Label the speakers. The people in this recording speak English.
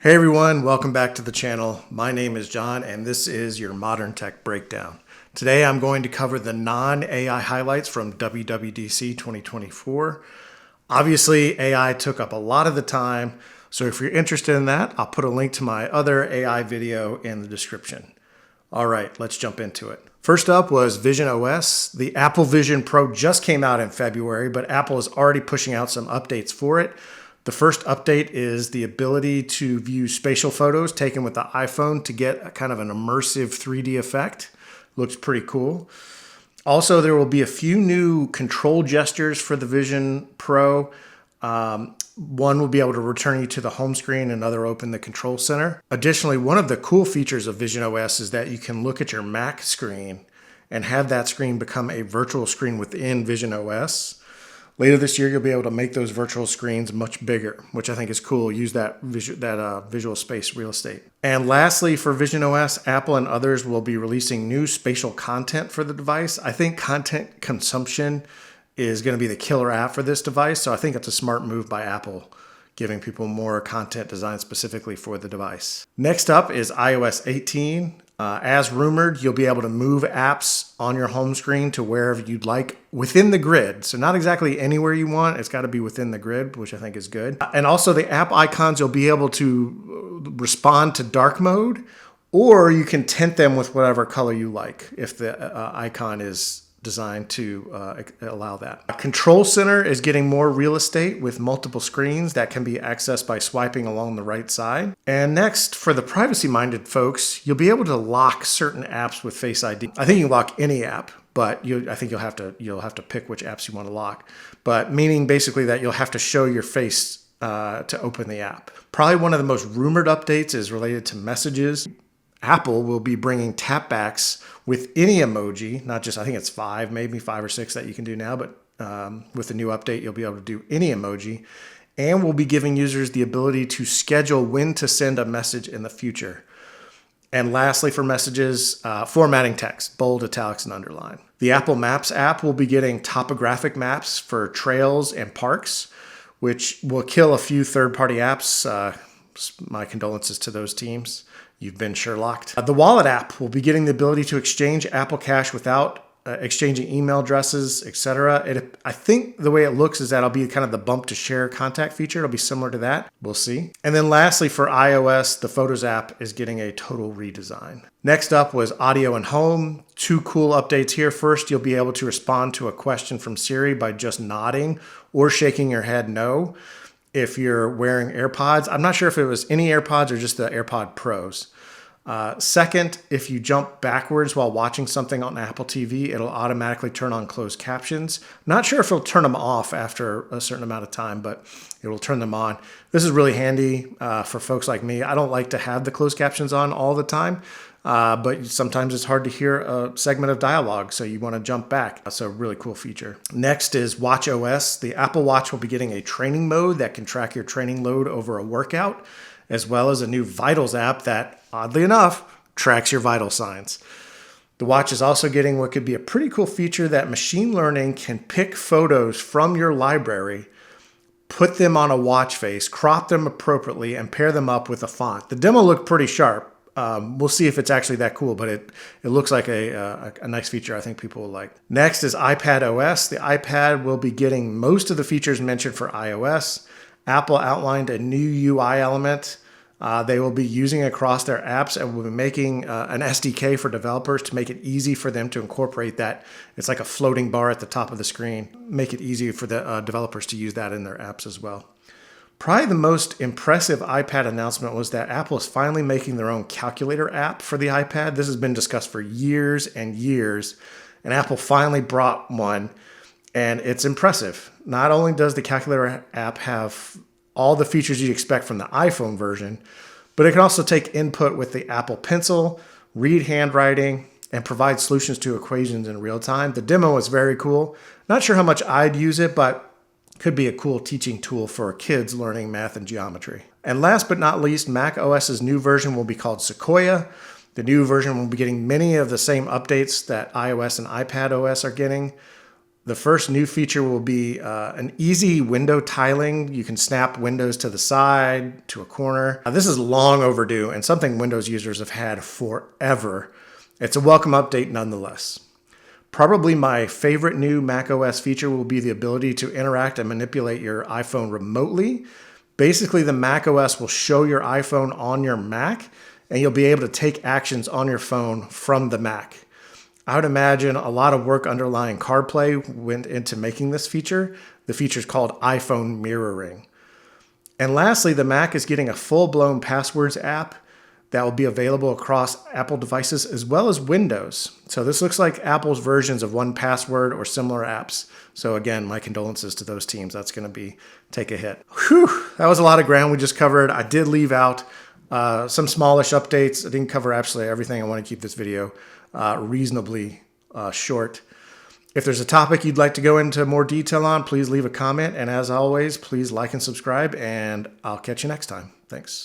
Speaker 1: Hey everyone, welcome back to the channel. My name is John and this is your Modern Tech Breakdown. Today I'm going to cover the non-AI highlights from WWDC 2024. Obviously AI took up a lot of the time, so if you're interested in that, I'll put a link to my other AI video in the description. All right, let's jump into it. First up was Vision OS. The Apple Vision Pro just came out in February, but Apple is already pushing out some updates for it. The first update is the ability to view spatial photos taken with the iPhone to get a kind of an immersive 3D effect. Looks pretty cool. Also, there will be a few new control gestures for the Vision Pro. One will be able to return you to the home screen, another open the control center. Additionally, one of the cool features of Vision OS is that you can look at your Mac screen and have that screen become a virtual screen within Vision OS. Later this year, you'll be able to make those virtual screens much bigger, which I think is cool. Use that visual space real estate. And lastly, for Vision OS, Apple and others will be releasing new spatial content for the device. I think content consumption is going to be the killer app for this device, so I think it's a smart move by Apple, giving people more content designed specifically for the device. Next up is iOS 18. As rumored, you'll be able to move apps on your home screen to wherever you'd like within the grid. So not exactly anywhere you want, it's got to be within the grid, which I think is good. And also the app icons, you'll be able to respond to dark mode, or you can tint them with whatever color you like if the icon is designed to allow that. Control Center is getting more real estate with multiple screens that can be accessed by swiping along the right side. And next, for the privacy-minded folks, you'll be able to lock certain apps with Face ID. I think you can lock any app, but I think you'll have to pick which apps you want to lock. But meaning basically that you'll have to show your face to open the app. Probably one of the most rumored updates is related to messages. Apple will be bringing tapbacks with any emoji, not just, I think it's maybe five or six that you can do now, but with the new update, you'll be able to do any emoji. And we'll be giving users the ability to schedule when to send a message in the future. And lastly, for messages, formatting text, bold, italics, and underline. The Apple Maps app will be getting topographic maps for trails and parks, which will kill a few third-party apps. My condolences to those teams. You've been Sherlocked. The Wallet app will be getting the ability to exchange Apple Cash without exchanging email addresses, etc. I think the way it looks is that it'll be kind of the bump to share contact feature. It'll be similar to that. We'll see. And then lastly, for iOS, the Photos app is getting a total redesign. Next up was Audio and Home. Two cool updates here. First, you'll be able to respond to a question from Siri by just nodding or shaking your head no. If you're wearing AirPods, I'm not sure if it was any AirPods or just the AirPod Pros. Second, if you jump backwards while watching something on Apple TV, it'll automatically turn on closed captions. Not sure if it'll turn them off after a certain amount of time, but it will turn them on. This is really handy for folks like me. I don't like to have the closed captions on all the time, but sometimes it's hard to hear a segment of dialogue, so you want to jump back. That's a really cool feature. Next is watchOS. The Apple Watch will be getting a training mode that can track your training load over a workout, as well as a new Vitals app that, oddly enough, tracks your vital signs. The watch is also getting what could be a pretty cool feature that machine learning can pick photos from your library, put them on a watch face, crop them appropriately, and pair them up with a font. The demo looked pretty sharp. We'll see if it's actually that cool, but it looks like a nice feature I think people will like. Next is iPad OS. The iPad will be getting most of the features mentioned for iOS. Apple outlined a new UI element they will be using across their apps, and will be making an SDK for developers to make it easy for them to incorporate that. It's like a floating bar at the top of the screen. Make it easy for the developers to use that in their apps as well. Probably the most impressive iPad announcement was that Apple is finally making their own calculator app for the iPad. This has been discussed for years and years, and Apple finally brought one, and it's impressive. Not only does the calculator app have all the features you'd expect from the iPhone version, but it can also take input with the Apple Pencil, read handwriting, and provide solutions to equations in real time. The demo was very cool. Not sure how much I'd use it, but could be a cool teaching tool for kids learning math and geometry. And last but not least, macOS's new version will be called Sequoia. The new version will be getting many of the same updates that iOS and iPadOS are getting. The first new feature will be an easy window tiling. You can snap windows to the side, to a corner. This is long overdue and something Windows users have had forever. It's a welcome update nonetheless. Probably my favorite new macOS feature will be the ability to interact and manipulate your iPhone remotely. Basically, the macOS will show your iPhone on your Mac, and you'll be able to take actions on your phone from the Mac. I would imagine a lot of work underlying CarPlay went into making this feature. The feature is called iPhone mirroring. And lastly, the Mac is getting a full-blown passwords app that will be available across Apple devices as well as Windows. So this looks like Apple's versions of 1Password or similar apps. So again, my condolences to those teams. That's going to take a hit. Whew, that was a lot of ground we just covered. I did leave out some smallish updates. I didn't cover absolutely everything. I want to keep this video reasonably short. If there's a topic you'd like to go into more detail on, please leave a comment. And as always, please like and subscribe, and I'll catch you next time. Thanks.